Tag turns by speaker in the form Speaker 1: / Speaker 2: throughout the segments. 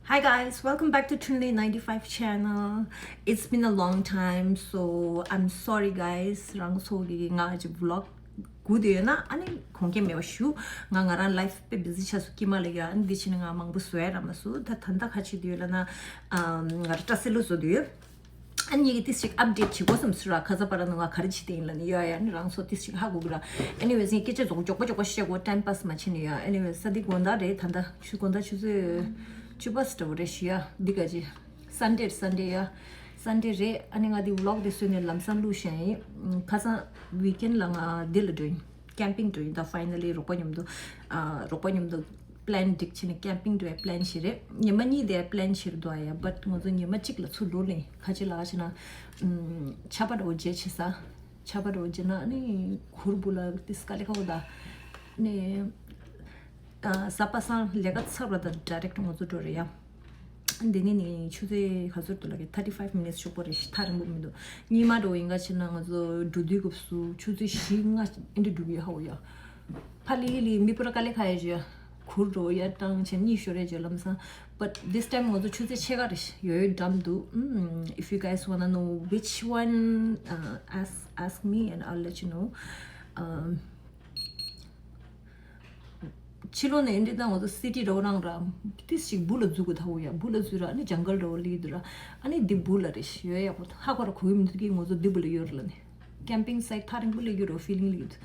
Speaker 1: Hi guys, welcome back to Trinity 95 channel. It's been a long time, so I'm sorry guys. Rang sogi nga aji vlog good na ani kongke me shu nga ngaran life pe busy chasu kimalega and dichina nga mangbu swera masu ta thanda khachi diyola na ngarta selu so diyo. And you this update chi wasn't sura kaza para nga kharchi de inla ni ya and rang so this hago gra. Anyways, ni kiche jok jok shego time pass machini ya. Anyways, sadi gonda de thanda chu gonda chuze Chubasta Ressia, Digaji. Sunday ya. Sunday re aninga di vlog de sune lamsan lu shen kasa weekend langa dil doing camping doing the finally roponyum do plan dik chine camping do plan shire nyamani de plan shir do ya but ngozo nyama chikla chu lo le khajila china chapad oje chisa chapad oje na ni khurbula tiskale khoda ne 사파상 레가 서버다 다이렉트 모드도리야 근데니 추제 가서들라게 35 minutes 쇼퍼리 다른 부분도 니마도 인가치나 가서 두디급수 추제 시가 인데 두비 하고야 팔리리 미프라칼레 가야지 구로야 땅 제니 쇼레절람사 but this time also choose chegaris yo damdu if you guys want to know which one ask me and I'll let you know 치료는 인디당 어디 시티로 오랑라 티식 불러주고 다오야 불러주라 아니 정글로 올리더라 아니 디불러리시 요야 하고로 고임들기 모두 디불러 요르라네 camping site 타링 불러 요로 feeling lead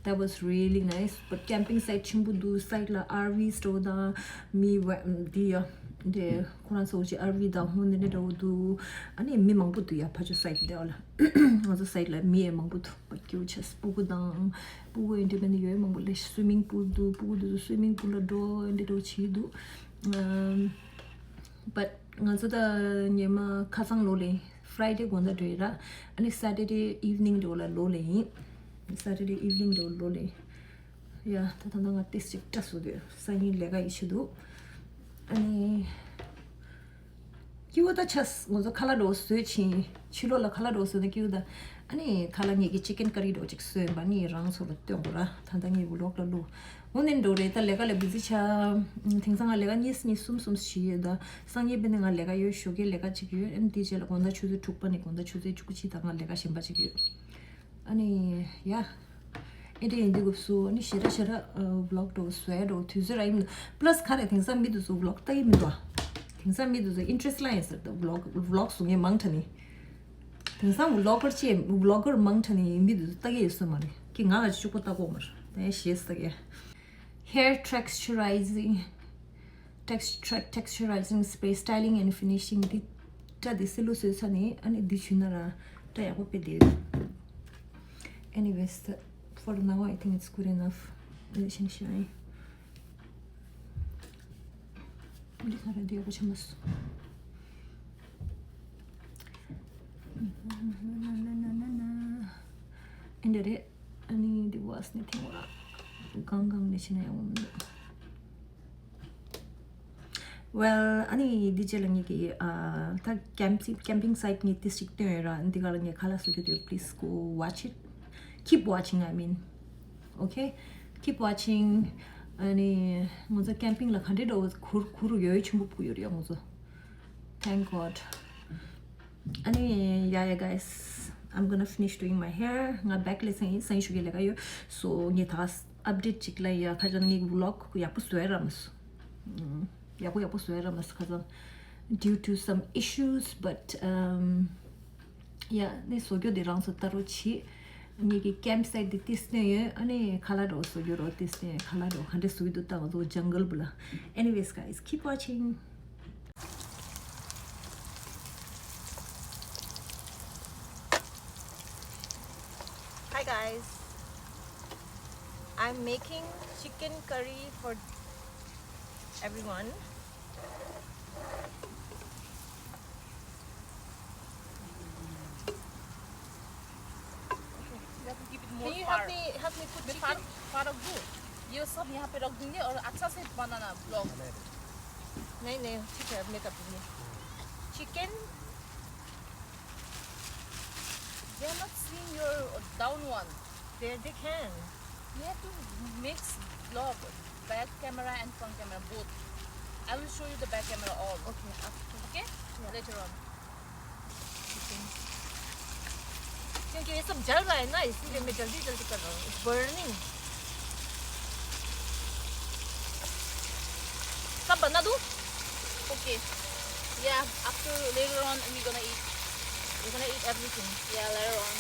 Speaker 1: that was really nice but camping site chimbudu site la RV store da mi dia de kuran soji RV da hunne do 아니 mi mangbudu ya pajo site de ola also site la mi mangbudu but you just bugudan bugu independent yo mangbudu swimming pool do bugu swimming pool do inde do chidu but ngazo da nyema khasang lole Friday gonda doira and Saturday evening do la lole Saturday evening do lole yeah tatanda district tasudi sani lega ishidu 아니 기우다 차스 먼저 칼라로 스위치 치로라 칼라로 스는 기우다 아니 칼라니 이 치킨 커리도 직스 많이 랑소로 떼고라 단단히 블록로 오늘 도레다 레가레 비지차 땡상아 레가 니스니 숨숨 시에다 상예 베능아 레가 요 쇼게 레가 지기요 MD젤 건다 추즈 tuk번이 건다 추즈 죽지 당아 레가 심바 지기요 아니 야 이제 인디급수 아니 시라시라 블록도 스웨도 투즈라임 플러스 카레 땡상 미두수 블록 따이미도 땡상 미두수 인트레스트 라인스 더 블록 중에 망터니 땡상 블로거치 블로거 망터니 미두 따게 있어 말이 기가가 죽었다고 말 대시스게 hair texturizing spray styling and finishing 다 디셀루스선이 아니 디슈나라 다야고 페디 anyways for now I think it's good enough relationship 우리 사람 되고 참았어 근데 아니 디워스네 팀으로 강강 내시네요 well 아니 디젤은 이게 다 캠핑 사이트 니 디스트릭트에라 안디가는 게 칼라스 주디오 please go watch it keep watching I mean okay keep watching 아니 먼저 캠핑 라 칸데도 구루 여유 충분 부여리야 먼저 thank god 아니 yeah guys I'm gonna finish doing my hair nga backless sai shuge lagayo so ni tas update chikla ya khajan ni vlog ya pu sueramas ya pu sueramas khajan due to some issues but yeah ne sogyo de rang sa taro chi 니기 campsite 디스네 아니 칼라도 소요로 디스네 칼라도 한데 수위도 따고 jungle 불라 anyways guys keep watching hi guys I'm making chicken curry for everyone
Speaker 2: Can you help me put chicken? Far of good. ये सब यहाँ पे रख देंगे और अच्छा से बनाना blog नहीं ठीक है मेकअप देंगे chicken they are not seeing your down one they can you have to mix vlog back camera and front camera both I will show you the back camera all.
Speaker 1: Okay, after.
Speaker 2: Okay? Later on.
Speaker 1: क्योंकि ये सब जल रहा है ना इसलिए मैं जल्दी जल्दी कर रहा हूँ. It's burning. सब बना दूँ?
Speaker 2: Okay. Yeah, after later on we're gonna eat.
Speaker 1: We're gonna eat everything.
Speaker 2: Yeah, later on.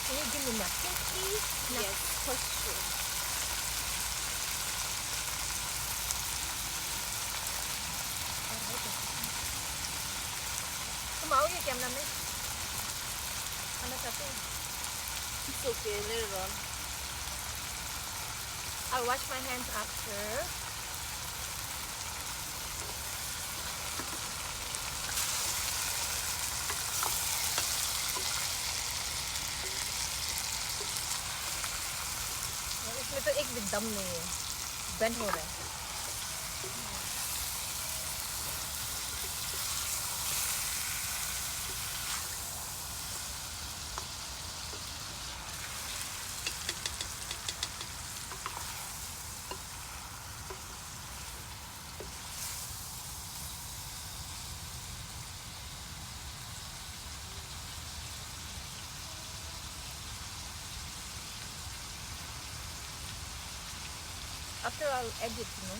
Speaker 1: Can you give me napkin, please?
Speaker 2: Yes, for sure.
Speaker 1: तुम आओगे कैमरा में? खाना चाहते हो?
Speaker 2: It's okay, later on.
Speaker 1: I'll wash my hands after. इसमें तो एक भी दम नहीं है. बेंड हो रहा है. After I'll edit, you know.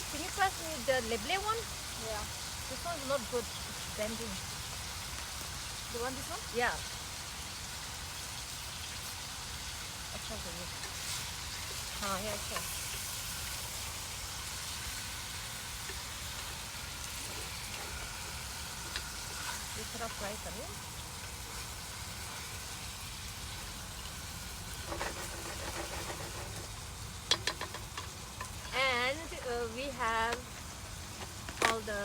Speaker 1: Can you pass me the leble one?
Speaker 2: Yeah.
Speaker 1: This one's not good. It's bending.
Speaker 2: The one, this one?
Speaker 1: Yeah. अच्छा है ये. हाँ ये अच्छा है. ये थोड़ा फ्राई करें. And we have all the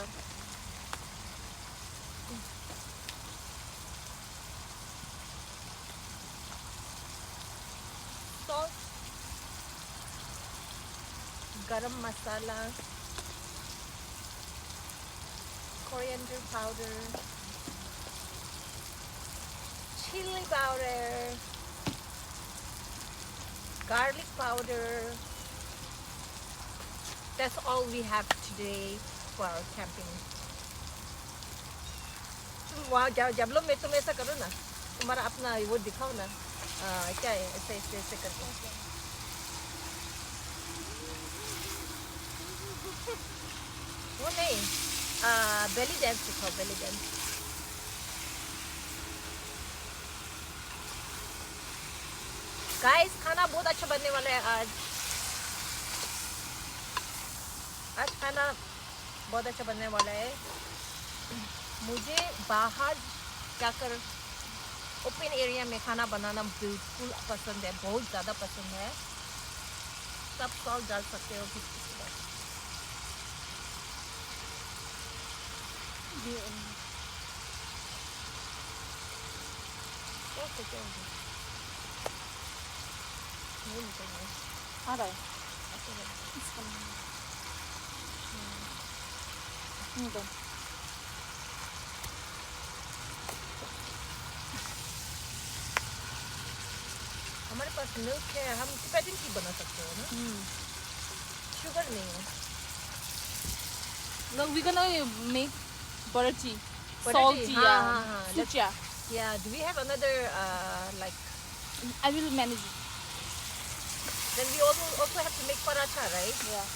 Speaker 1: salt, garam masala, coriander powder, chili powder, garlic powder. That's all we have today for our camping. तुम वहाँ जब लोग मैं तुम ऐसा करो ना, तुम्हारा अपना वो दिखाओ ना, क्या है ऐसे ऐसे ऐसे करके. वो नहीं, belly dance दिखाओ, belly dance. Guys, खाना बहुत अच्छा बनने वाला है आज. आज खाना बहुत अच्छा बनने वाला है. मुझे बाहर जाकर ओपन एरिया में खाना बनाना बिल्कुल पसंद है, बहुत ज़्यादा पसंद है. सब सॉल्ट डाल सकते हो किसी पर. नहीं निकलना.
Speaker 2: आ रहा है. तो हमारे पास मिल्क है, हम टिबेटन टी बना सकते हो ना. शुगर नहीं है. No, we're gonna make butter tea.
Speaker 1: Butter
Speaker 2: Salty,
Speaker 1: tea,
Speaker 2: yeah.
Speaker 1: हाँ,
Speaker 2: Sucha.
Speaker 1: Yeah, do we have another like?
Speaker 2: I will manage it.
Speaker 1: Then we also have to make paratha, right?
Speaker 2: Yeah.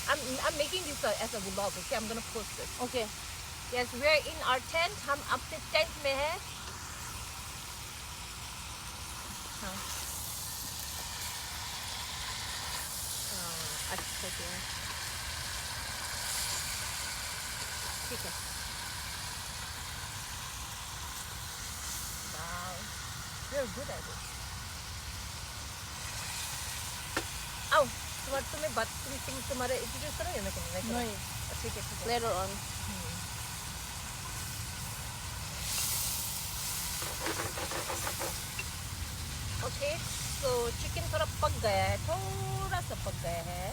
Speaker 1: I'm making this as a vlog. Okay, I'm gonna post it.
Speaker 2: Okay.
Speaker 1: Yes, we're in our tent. हम अपने tent में हैं. हाँ. अच्छा है. ठीक है. Wow, you're good at it. आओ, तुम्हारे introduce करो या मैं करूँ?
Speaker 2: नहीं.
Speaker 1: ठीक है.
Speaker 2: Later on.
Speaker 1: Okay, so chicken थोड़ा पक गया है, थोड़ा सा पक गया है.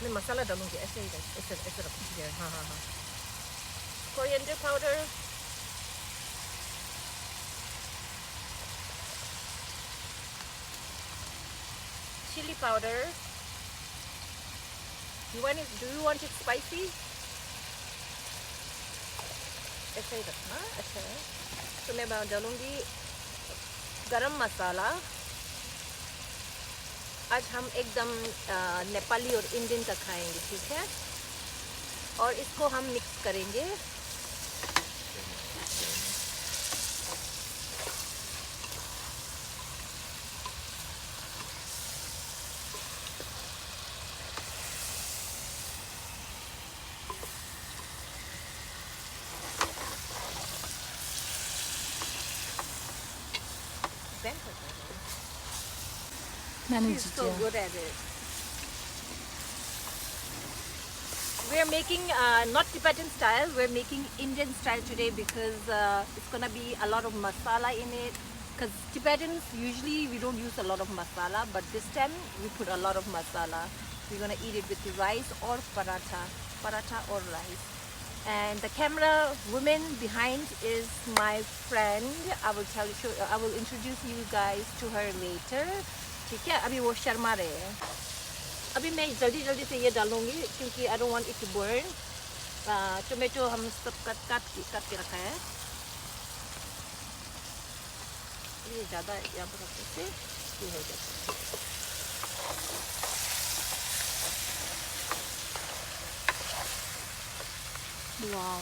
Speaker 2: मैं मसाला डालूंगी ऐसे ही ऐसे रखूंगी हाँ हाँ हाँ coriander powder chili powder do you want it spicy ऐसे ही रखना अच्छा है तो मैं डालूंगी गरम मसाला आज हम एकदम नेपाली और इंडियन का खाएंगे ठीक है और इसको हम मिक्स करेंगे She's so good at it. We're making not Tibetan style, we're making Indian style today because it's gonna be a lot of masala in it. Because Tibetans usually we don't use a lot of masala, but this time we put a lot of masala. We're gonna eat it with rice or paratha or rice. And the camera woman behind is my friend. I will introduce you guys to her later. ठीक है अभी वो शर्मा रहे हैं अभी मैं जल्दी से ये डालूंगी क्योंकि I don't want it to burn tomato हम सब काट के रखा है ये ज़्यादा यहाँ पर रखने से ये हो जाता है wow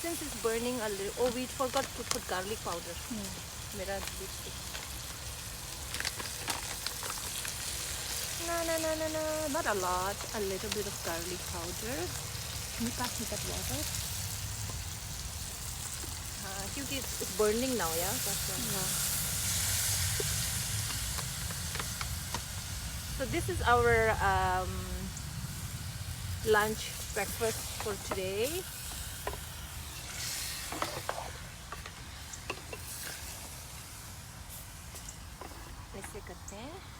Speaker 2: since it's burning a little oh we forgot to put garlic powder मेरा No, not a lot. A little bit of garlic powder. Can you pass me that water? Because it's burning now, yeah? That's why. Yeah. So this is our lunch, breakfast for today. ऐसे करते हैं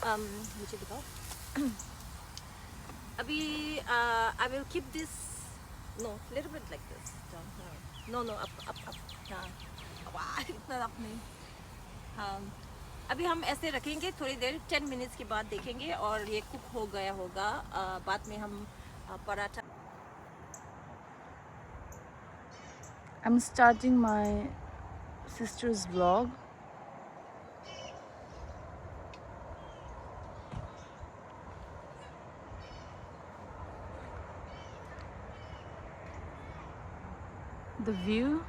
Speaker 2: मुझे दिखाओ अभी I will keep this little bit like this down here no up हाँ वाह इतना up नहीं हाँ अभी हम ऐसे रखेंगे थोड़ी देर 10 minutes के बाद देखेंगे और ये कुक हो गया होगा बाद में हम paratha
Speaker 3: I'm starting my sister's vlog. The view.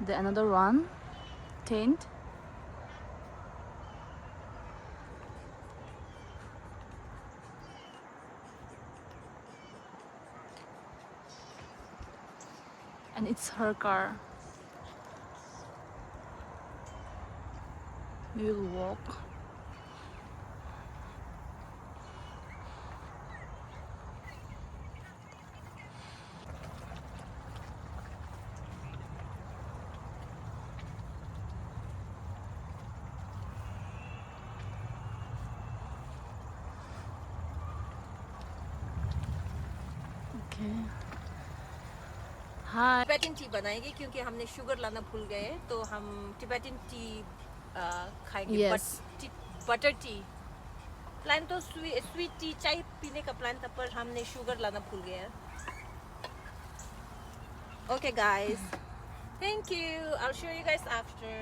Speaker 3: The another one tent. And it's her car. We will walk. Okay. Hi.
Speaker 2: Tibetan T बनाएंगे क्योंकि हमने शुगर लाना भूल गए तो हम टिबेटन टी खाएंगे
Speaker 3: Yes.
Speaker 2: बटर टी प्लान तो स्वीट टी चाय पीने का प्लान था पर हमने शुगर लाना भूल गए okay guys thank you I will show you guys after